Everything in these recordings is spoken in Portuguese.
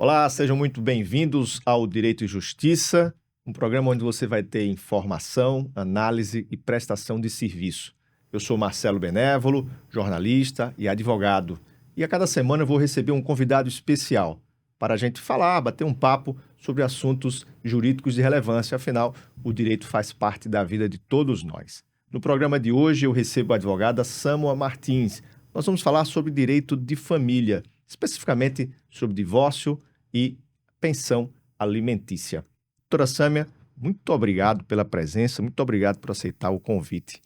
Olá, sejam muito bem-vindos ao Direito e Justiça, um programa onde você vai ter informação, análise e prestação de serviço. Eu sou Marcelo Benévolo, jornalista e advogado, e a cada semana eu vou receber um convidado especial para a gente falar, bater um papo sobre assuntos jurídicos de relevância. Afinal, o direito faz parte da vida de todos nós. No programa de hoje eu recebo a advogada Sâmua Martins. Nós vamos falar sobre direito de família, especificamente sobre divórcio e pensão alimentícia. Doutora Sâmia, muito obrigado pela presença, muito obrigado por aceitar o convite.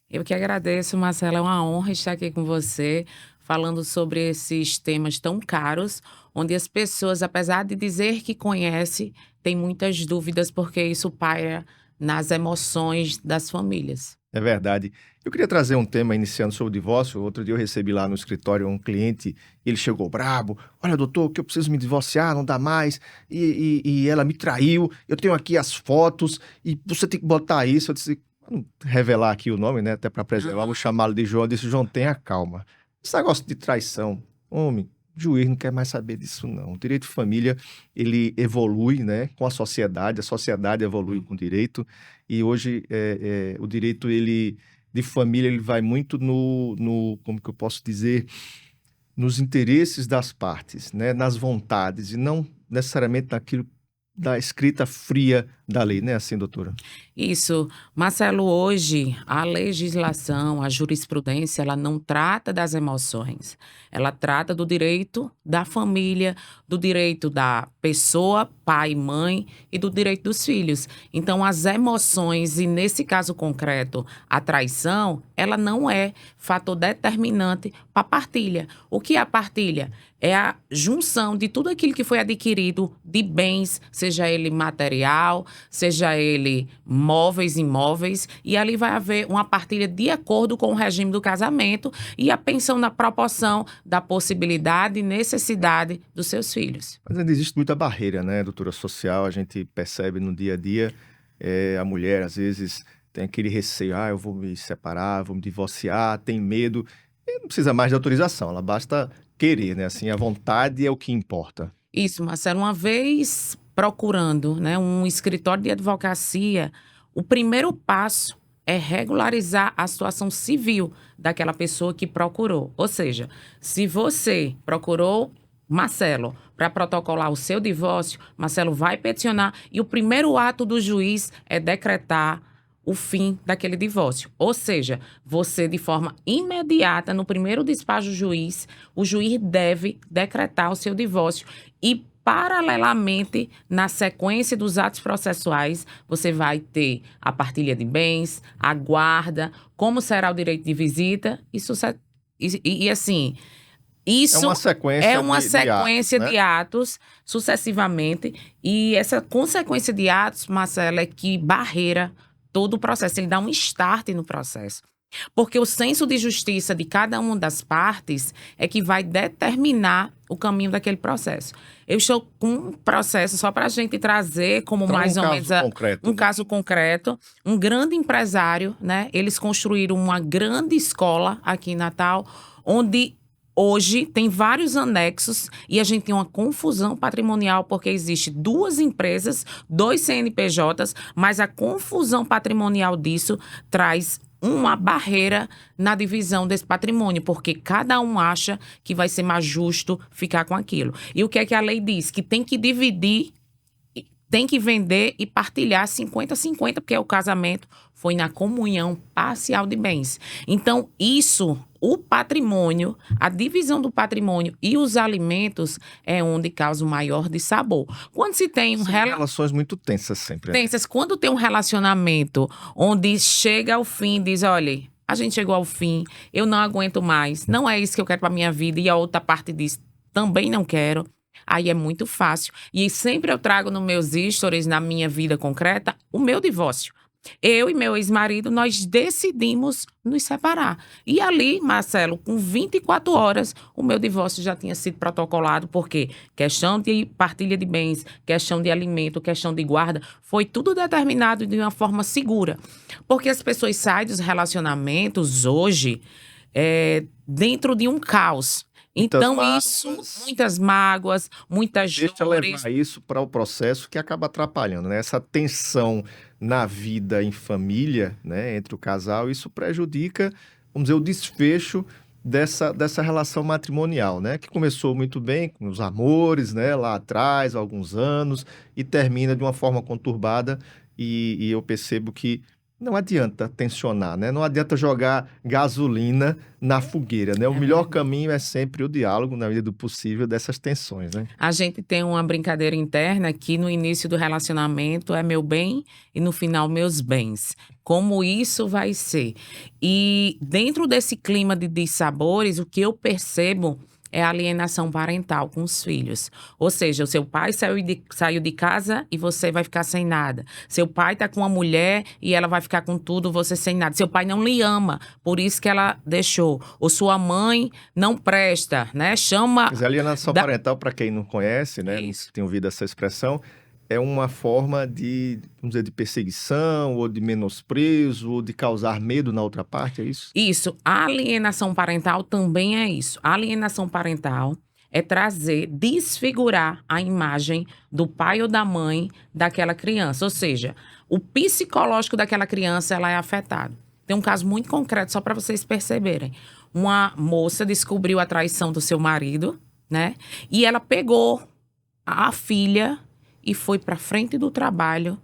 Eu que agradeço, Marcelo. É uma honra estar aqui com você, falando sobre esses temas tão caros, onde as pessoas, apesar de dizer que conhecem, têm muitas dúvidas, porque isso paira nas emoções das famílias. É verdade. Eu queria trazer um tema iniciando sobre o divórcio. Outro dia eu recebi lá no escritório um cliente, ele chegou brabo. Olha, doutor, que eu preciso me divorciar, não dá mais. E ela me traiu, eu tenho aqui as fotos e você tem que botar isso. Eu disse, não revelar aqui o nome, né, até para preservar, vou chamá-lo de João. Eu disse, João, tenha calma. Esse negócio de traição, homem, o juiz não quer mais saber disso, não. O direito de família, ele evolui, né, com a sociedade evolui com o direito, e hoje o direito, ele, de família, ele vai muito como que eu posso dizer, nos interesses das partes, né, nas vontades, e não necessariamente naquilo da escrita fria da lei, né, assim, doutora? Isso. Marcelo, hoje a legislação, a jurisprudência, ela não trata das emoções. Ela trata do direito da família, do direito da pessoa, pai, mãe, e do direito dos filhos. Então, as emoções, e nesse caso concreto, a traição, ela não é fator determinante para a partilha. O que é a partilha? É a junção de tudo aquilo que foi adquirido de bens, seja ele material, seja ele móveis, imóveis, e ali vai haver uma partilha de acordo com o regime do casamento e a pensão na proporção da possibilidade e necessidade dos seus filhos. Mas ainda existe muita barreira, né, doutora, social, a gente percebe no dia a dia, a mulher às vezes tem aquele receio, eu vou me separar, vou me divorciar, tem medo, e não precisa mais de autorização, ela basta querer, né, assim, a vontade é o que importa. Isso, Marcelo, uma vez procurando, né, um escritório de advocacia, o primeiro passo é regularizar a situação civil daquela pessoa que procurou. Ou seja, se você procurou Marcelo para protocolar o seu divórcio, Marcelo vai peticionar e o primeiro ato do juiz é decretar o fim daquele divórcio. Ou seja, você, de forma imediata, no primeiro despacho do juiz, o juiz deve decretar o seu divórcio. E, paralelamente, na sequência dos atos processuais, você vai ter a partilha de bens, a guarda, como será o direito de visita, assim... Isso É uma sequência de atos, sucessivamente, e essa consequência de atos, Marcelo, é que barreira todo o processo, ele dá um start no processo. Porque o senso de justiça de cada uma das partes é que vai determinar o caminho daquele processo. Eu estou com um processo só para a gente trazer como Então, mais ou menos um né? caso concreto. Um grande empresário, né? Eles construíram uma grande escola aqui em Natal, onde hoje tem vários anexos e a gente tem uma confusão patrimonial porque existe duas empresas, dois CNPJs, mas a confusão patrimonial disso traz uma barreira na divisão desse patrimônio, porque cada um acha que vai ser mais justo ficar com aquilo. E o que é que a lei diz? Que tem que dividir, tem que vender e partilhar 50-50, porque o casamento foi na comunhão parcial de bens. Então, o patrimônio, a divisão do patrimônio e os alimentos é onde causa o maior dissabor. Quando se tem relações muito tensas sempre. Tensas, quando tem um relacionamento onde chega ao fim, diz, olha, a gente chegou ao fim, eu não aguento mais, não é isso que eu quero para minha vida, e a outra parte diz, também não quero. Aí é muito fácil. E sempre eu trago nos meus stories, na minha vida concreta, o meu divórcio. Eu e meu ex-marido, nós decidimos nos separar. E ali, Marcelo, com 24 horas, o meu divórcio já tinha sido protocolado, porque questão de partilha de bens, questão de alimento, questão de guarda, foi tudo determinado de uma forma segura. Porque as pessoas saem dos relacionamentos hoje dentro de um caos. Então, mágoas. muitas mágoas, muitas Deixa dores. levar isso para o processo que acaba atrapalhando, né? Essa tensão na vida em família, né, entre o casal, isso prejudica, vamos dizer, o desfecho dessa relação matrimonial, né? Que começou muito bem com os amores, né, lá atrás, há alguns anos, e termina de uma forma conturbada, e eu percebo que não adianta tensionar, né? Não adianta jogar gasolina na fogueira, né? O É melhor verdade. caminho é sempre o diálogo, na medida do possível, dessas tensões, né? A gente tem uma brincadeira interna que no início do relacionamento é meu bem e no final meus bens. Como isso vai ser? E dentro desse clima de dissabores, o que eu percebo é a alienação parental com os filhos. Ou seja, o seu pai saiu de casa e você vai ficar sem nada. Seu pai tá com uma mulher e ela vai ficar com tudo, você sem nada. Seu pai não lhe ama, por isso que ela deixou. Ou sua mãe não presta, né? Chama Mas a alienação da... parental, para quem não conhece, né, nunca Isso. tem ouvido essa expressão, é uma forma de, vamos dizer, de perseguição, ou de menosprezo, ou de causar medo na outra parte, é isso? Isso, a alienação parental também é isso. A alienação parental é trazer, desfigurar a imagem do pai ou da mãe daquela criança. Ou seja, o psicológico daquela criança ela é afetado. Tem um caso muito concreto, só para vocês perceberem. Uma moça descobriu a traição do seu marido, né? E ela pegou a filha e foi para frente do trabalho.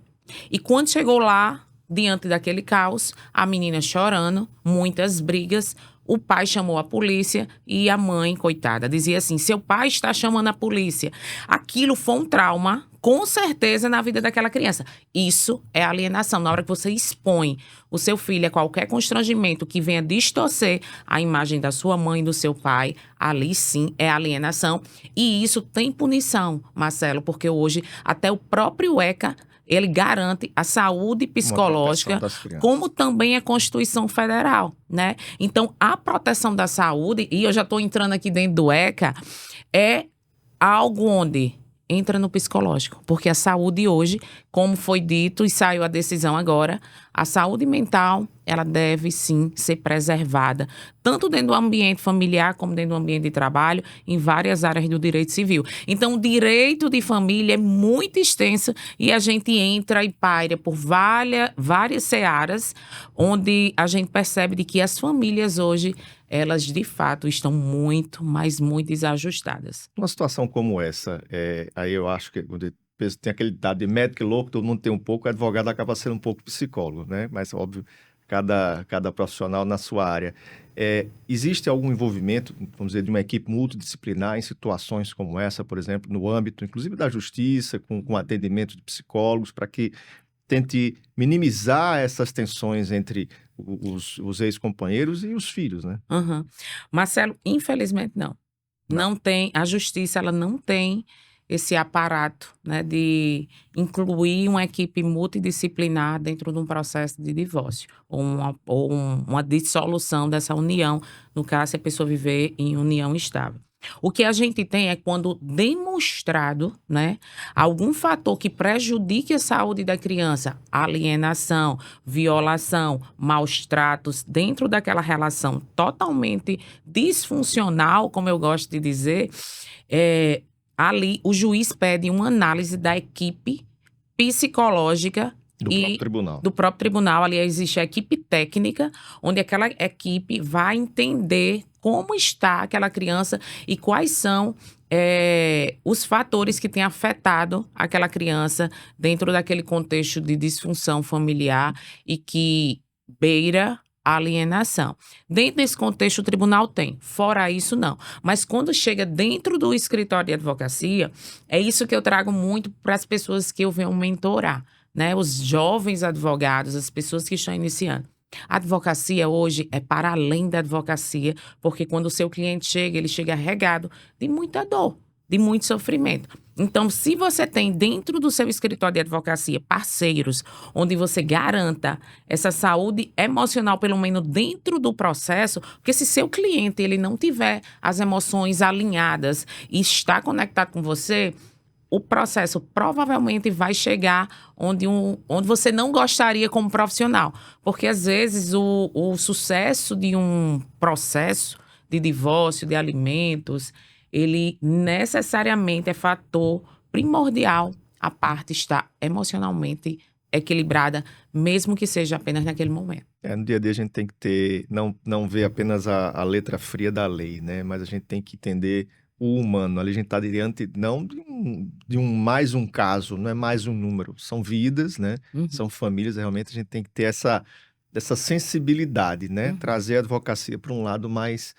E quando chegou lá, diante daquele caos, a menina chorando, muitas brigas, o pai chamou a polícia e a mãe, coitada, dizia assim: seu pai está chamando a polícia. Aquilo foi um trauma, com certeza, na vida daquela criança. Isso é alienação. Na hora que você expõe o seu filho a qualquer constrangimento que venha distorcer a imagem da sua mãe e do seu pai, ali sim é alienação. E isso tem punição, Marcelo, porque hoje até o próprio ECA ele garante a saúde Uma proteção psicológica, das crianças. como também a Constituição Federal, né? Então, a proteção da saúde, e eu já estou entrando aqui dentro do ECA, é algo onde entra no psicológico, porque a saúde hoje, como foi dito e saiu a decisão agora, a saúde mental, ela deve sim ser preservada, tanto dentro do ambiente familiar como dentro do ambiente de trabalho, em várias áreas do direito civil. Então, o direito de família é muito extenso e a gente entra e paira por várias searas, onde a gente percebe de que as famílias hoje, elas de fato estão muito, mas muito desajustadas. Uma situação como essa, aí eu acho que quando tem aquele dado de médico louco, todo mundo tem um pouco, o advogado acaba sendo um pouco psicólogo, né? Mas, óbvio, cada profissional na sua área. Existe algum envolvimento, vamos dizer, de uma equipe multidisciplinar em situações como essa, por exemplo, no âmbito, inclusive, da justiça, com atendimento de psicólogos, para que tente minimizar essas tensões entre os ex-companheiros e os filhos, né? Uhum. Marcelo, infelizmente não. Não. Não tem, a justiça ela não tem esse aparato, né, de incluir uma equipe multidisciplinar dentro de um processo de divórcio ou uma dissolução dessa união, no caso, se a pessoa viver em união estável. O que a gente tem é quando demonstrado, né, algum fator que prejudique a saúde da criança, alienação, violação, maus tratos dentro daquela relação totalmente disfuncional, como eu gosto de dizer, ali o juiz pede uma análise da equipe psicológica Do próprio tribunal. do próprio tribunal. Ali existe a equipe técnica, onde aquela equipe vai entender como está aquela criança e quais são os fatores que têm afetado aquela criança dentro daquele contexto de disfunção familiar e que beira a alienação. Dentro desse contexto, o tribunal tem. Fora isso, não. Mas quando chega dentro do escritório de advocacia, é isso que eu trago muito para as pessoas que eu venho mentorar, né? Os jovens advogados, as pessoas que estão iniciando. A advocacia hoje é para além da advocacia, porque quando o seu cliente chega, ele chega regado de muita dor, de muito sofrimento. Então, se você tem dentro do seu escritório de advocacia parceiros, onde você garanta essa saúde emocional, pelo menos dentro do processo, porque se seu cliente ele não tiver as emoções alinhadas e está conectado com você, o processo provavelmente vai chegar onde você não gostaria como profissional. Porque, às vezes, o sucesso de um processo de divórcio, de alimentos, ele necessariamente é fator primordial a parte estar emocionalmente equilibrada, mesmo que seja apenas naquele momento. No dia a dia a gente tem que ter, não ver apenas a letra fria da lei, né? Mas a gente tem que entender o humano. Ali a gente está diante não de um mais um caso, não é mais um número. São vidas, né? São famílias. Realmente a gente tem que ter essa sensibilidade, né? Trazer a advocacia para um lado mais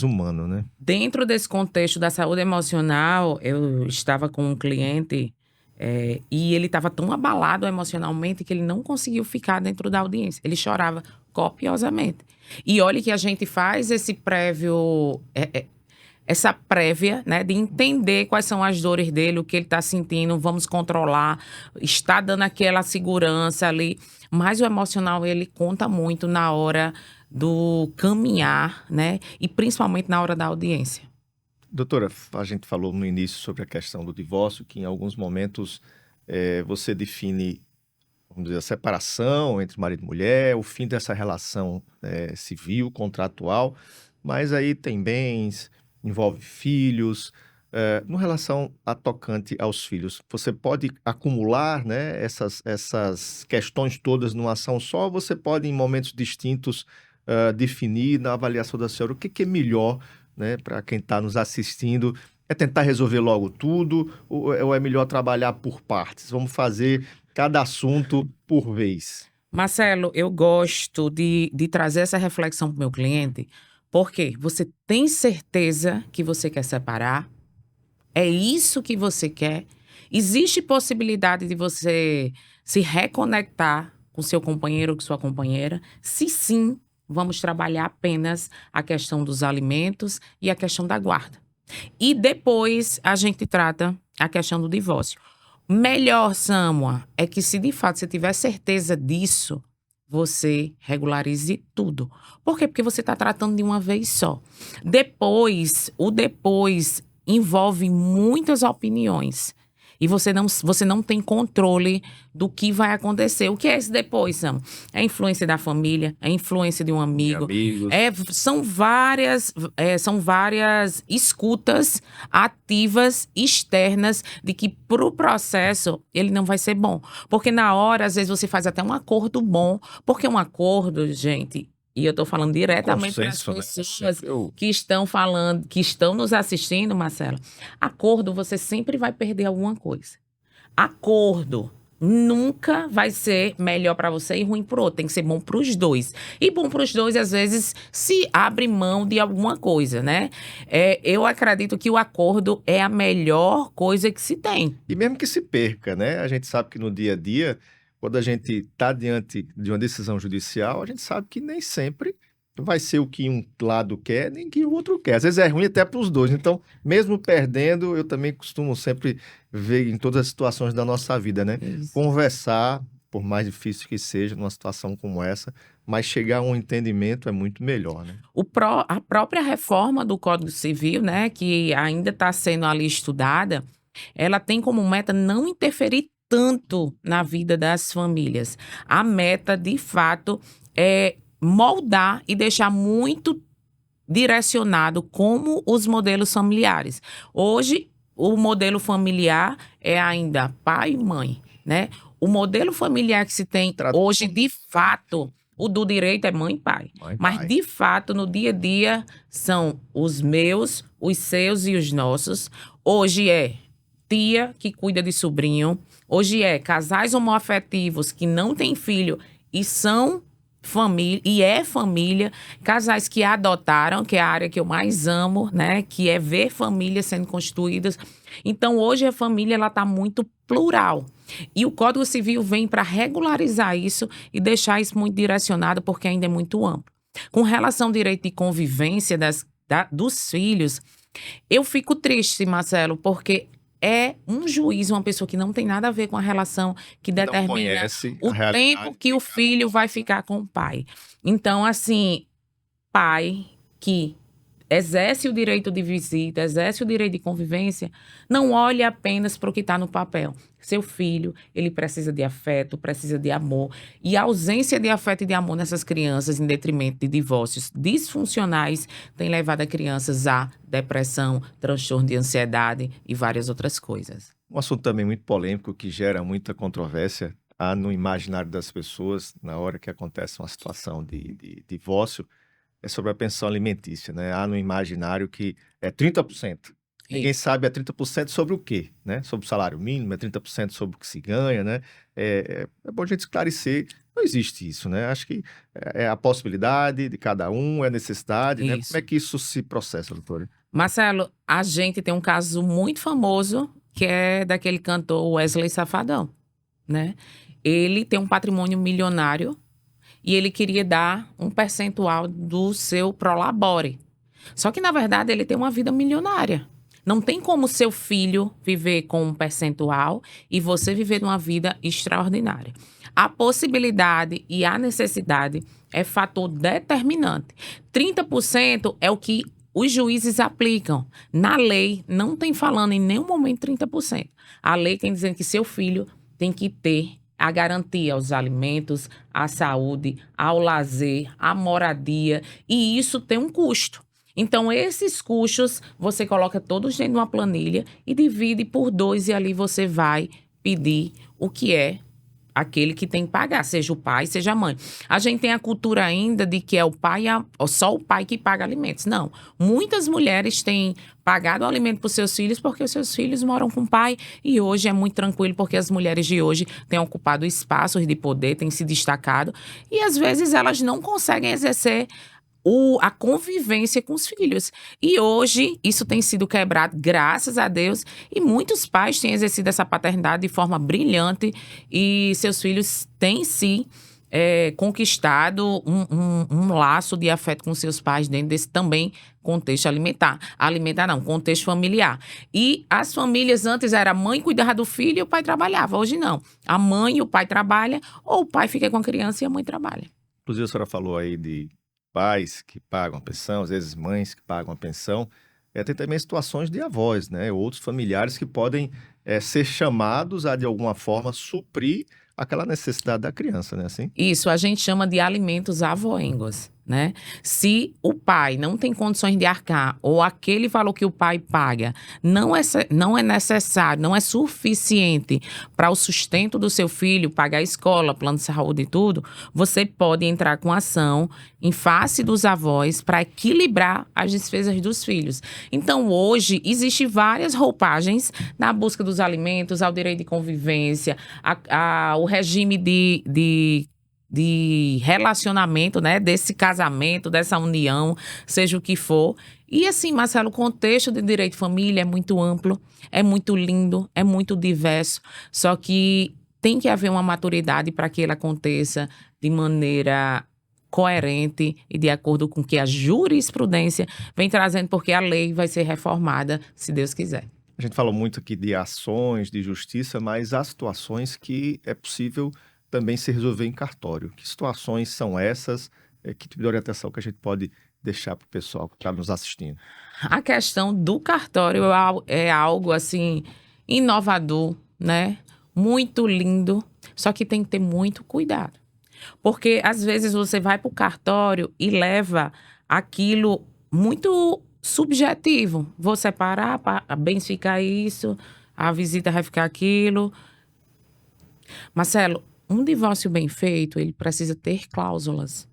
humano, né? Dentro desse contexto da saúde emocional, eu estava com um cliente e ele estava tão abalado emocionalmente que ele não conseguiu ficar dentro da audiência. Ele chorava copiosamente. E olha que a gente faz esse prévio, essa prévia, né, de entender quais são as dores dele, o que ele está sentindo, vamos controlar, está dando aquela segurança ali. Mas o emocional, ele conta muito na hora do caminhar, né, e principalmente na hora da audiência. Doutora, a gente falou no início sobre a questão do divórcio, que em alguns momentos você define, vamos dizer, a separação entre marido e mulher, o fim dessa relação civil, contratual, mas aí tem bens, envolve filhos. No relação a tocante aos filhos, você pode acumular, né, essas questões todas numa ação só, ou você pode, em momentos distintos, definir na avaliação da senhora o que é melhor, né, para quem está nos assistindo? É tentar resolver logo tudo, ou é melhor trabalhar por partes? Vamos fazer cada assunto por vez. Marcelo, eu gosto de trazer essa reflexão para o meu cliente, porque você tem certeza que você quer separar? É isso que você quer? Existe possibilidade de você se reconectar com seu companheiro ou com sua companheira? Se sim, vamos trabalhar apenas a questão dos alimentos e a questão da guarda. E depois a gente trata a questão do divórcio. Melhor, Samuel, é que se de fato você tiver certeza disso, você regularize tudo. Por quê? Porque você está tratando de uma vez só. Depois envolve muitas opiniões. E você não tem controle do que vai acontecer. O que é esse depois, Sam? É a influência da família, é a influência de um amigo. Amigos. São várias escutas ativas, externas, de que pro processo ele não vai ser bom. Porque na hora, às vezes, você faz até um acordo bom. Porque um acordo, gente... E eu estou falando diretamente para as pessoas que estão falando, que estão nos assistindo, Marcela. Acordo, você sempre vai perder alguma coisa. Acordo nunca vai ser melhor para você e ruim para o outro. Tem que ser bom para os dois. E bom para os dois, às vezes, se abre mão de alguma coisa, né? Eu acredito que o acordo é a melhor coisa que se tem. E mesmo que se perca, né? A gente sabe que no dia a dia, quando a gente está diante de uma decisão judicial, a gente sabe que nem sempre vai ser o que um lado quer, nem que o outro quer. Às vezes é ruim até para os dois. Então, mesmo perdendo, eu também costumo sempre ver em todas as situações da nossa vida, né? Isso. Conversar, por mais difícil que seja, numa situação como essa, mas chegar a um entendimento é muito melhor, né? A própria reforma do Código Civil, né, que ainda está sendo ali estudada, ela tem como meta não interferir tanto na vida das famílias. A meta, de fato, é moldar e deixar muito direcionado como os modelos familiares. Hoje, o modelo familiar é ainda pai e mãe, né? O modelo familiar que se tem hoje, de fato, o do direito é mãe e pai. Mas, de fato, no dia a dia, são os meus, os seus e os nossos. Hoje é tia que cuida de sobrinho. Hoje é casais homoafetivos que não têm filho e são família, família. Casais que adotaram, que é a área que eu mais amo, né? Que é ver famílias sendo constituídas. Então, hoje a família, ela tá muito plural. E o Código Civil vem para regularizar isso e deixar isso muito direcionado, porque ainda é muito amplo. Com relação ao direito de convivência dos filhos, eu fico triste, Marcelo, porque é um juiz, uma pessoa que não tem nada a ver com a relação, que determina o tempo que o filho vai ficar com o pai. Então, assim, pai que exerce o direito de visita, exerce o direito de convivência, não olhe apenas para o que está no papel. Seu filho, ele precisa de afeto, precisa de amor. E a ausência de afeto e de amor nessas crianças, em detrimento de divórcios disfuncionais, tem levado a crianças a depressão, transtorno de ansiedade e várias outras coisas. Um assunto também muito polêmico que gera muita controvérsia há no imaginário das pessoas na hora que acontece uma situação de divórcio é sobre a pensão alimentícia, né? Há no imaginário que é 30%. Ninguém Isso. sabe é 30% sobre o quê, né? Sobre o salário mínimo, é 30% sobre o que se ganha, né? É bom a gente esclarecer, não existe isso, né? Acho que é a possibilidade de cada um, é a necessidade, né? Como Isso. é que isso se processa, doutora? Marcelo, a gente tem um caso muito famoso, que é daquele cantor Wesley Safadão, né? Ele tem um patrimônio milionário e ele queria dar um percentual do seu prolabore. Só que, na verdade, ele tem uma vida milionária. Não tem como seu filho viver com um percentual e você viver uma vida extraordinária. A possibilidade e a necessidade é fator determinante. 30% é o que os juízes aplicam. Na lei, não tem falando em nenhum momento 30%. A lei tem dizendo que seu filho tem que ter a garantia aos alimentos, à saúde, ao lazer, à moradia, e isso tem um custo. Então, esses custos, você coloca todos dentro de uma planilha e divide por 2 e ali você vai pedir o que é aquele que tem que pagar, seja o pai, seja a mãe. A gente tem a cultura ainda de que é o pai, só o pai que paga alimentos. Não. Muitas mulheres têm pagado o alimento para os seus filhos porque os seus filhos moram com o pai e hoje é muito tranquilo porque as mulheres de hoje têm ocupado espaços de poder, têm se destacado e às vezes elas não conseguem exercer a convivência com os filhos. E hoje isso tem sido quebrado, graças a Deus, e muitos pais têm exercido essa paternidade de forma brilhante e seus filhos têm sim conquistado um laço de afeto com seus pais dentro desse também contexto alimentar. Alimentar não, contexto familiar. E as famílias antes era a mãe cuidava do filho e o pai trabalhava. Hoje não. A mãe e o pai trabalham ou o pai fica com a criança e a mãe trabalha. Inclusive a senhora falou aí de pais que pagam a pensão, às vezes mães que pagam a pensão. Tem também situações de avós, né? Outros familiares que podem ser chamados a, de alguma forma, suprir aquela necessidade da criança, né? Assim? Isso, a gente chama de alimentos avoengos, né? Se o pai não tem condições de arcar ou aquele valor que o pai paga não é necessário, não é suficiente para o sustento do seu filho, pagar a escola, plano de saúde e tudo, você pode entrar com ação em face dos avós para equilibrar as despesas dos filhos. Então, hoje, existem várias roupagens na busca dos alimentos, ao direito de convivência, o regime de relacionamento, né, desse casamento, dessa união, seja o que for. E assim, Marcelo, o contexto de direito de família é muito amplo, é muito lindo, é muito diverso, só que tem que haver uma maturidade para que ele aconteça de maneira coerente e de acordo com o que a jurisprudência vem trazendo, porque a lei vai ser reformada, se Deus quiser. A gente falou muito aqui de ações, de justiça, mas há situações que é possível também se resolver em cartório. Que situações são essas? Que tipo de orientação que a gente pode deixar para o pessoal que está nos assistindo? A questão do cartório é algo, assim, inovador, né? Muito lindo, só que tem que ter muito cuidado. Porque, às vezes, você vai para o cartório e leva aquilo muito subjetivo. Vou separar, bens ficar isso, a visita vai ficar aquilo. Marcelo, um divórcio bem feito, ele precisa ter cláusulas.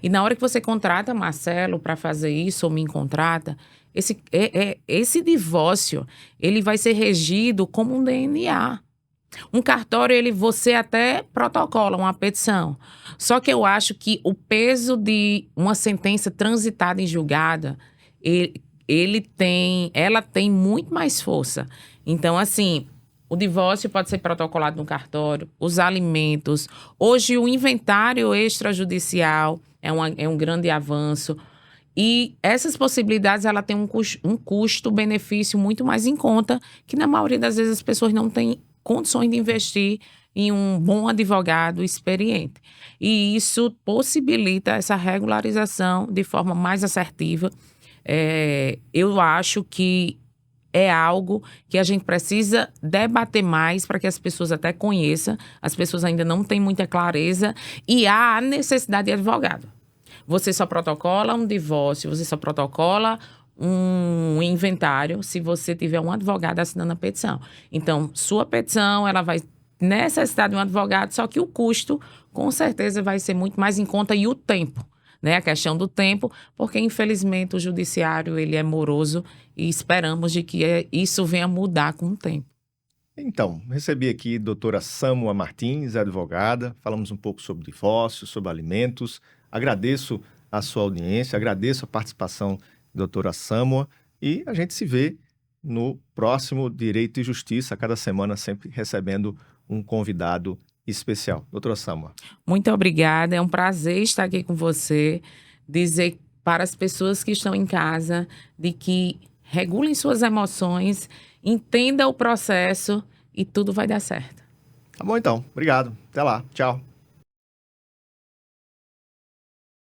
E na hora que você contrata Marcelo para fazer isso, ou me contrata, esse divórcio, ele vai ser regido como um DNA. Um cartório, você até protocola uma petição. Só que eu acho que o peso de uma sentença transitada em julgada, ela tem muito mais força. Então, assim, o divórcio pode ser protocolado no cartório, os alimentos. Hoje, o inventário extrajudicial é um grande avanço. E essas possibilidades, ela tem um custo-benefício muito mais em conta, que na maioria das vezes as pessoas não têm condições de investir em um bom advogado experiente. E isso possibilita essa regularização de forma mais assertiva. Eu acho que é algo que a gente precisa debater mais para que as pessoas até conheçam. As pessoas ainda não têm muita clareza e há a necessidade de advogado. Você só protocola um divórcio, você só protocola um inventário se você tiver um advogado assinando a petição. Então, sua petição, ela vai necessitar de um advogado, só que o custo, com certeza, vai ser muito mais em conta e o tempo. Né, a questão do tempo, porque infelizmente o judiciário ele é moroso e esperamos de que isso venha mudar com o tempo. Então, recebi aqui a doutora Sâmua Martins, advogada, falamos um pouco sobre divórcio, sobre alimentos. Agradeço a sua audiência, agradeço a participação da doutora Sâmua e a gente se vê no próximo Direito e Justiça, cada semana sempre recebendo um convidado especial. Doutora Sâmua. Muito obrigada, é um prazer estar aqui com você, dizer para as pessoas que estão em casa de que regulem suas emoções, entenda o processo e tudo vai dar certo. Tá bom então, obrigado. Até lá, tchau.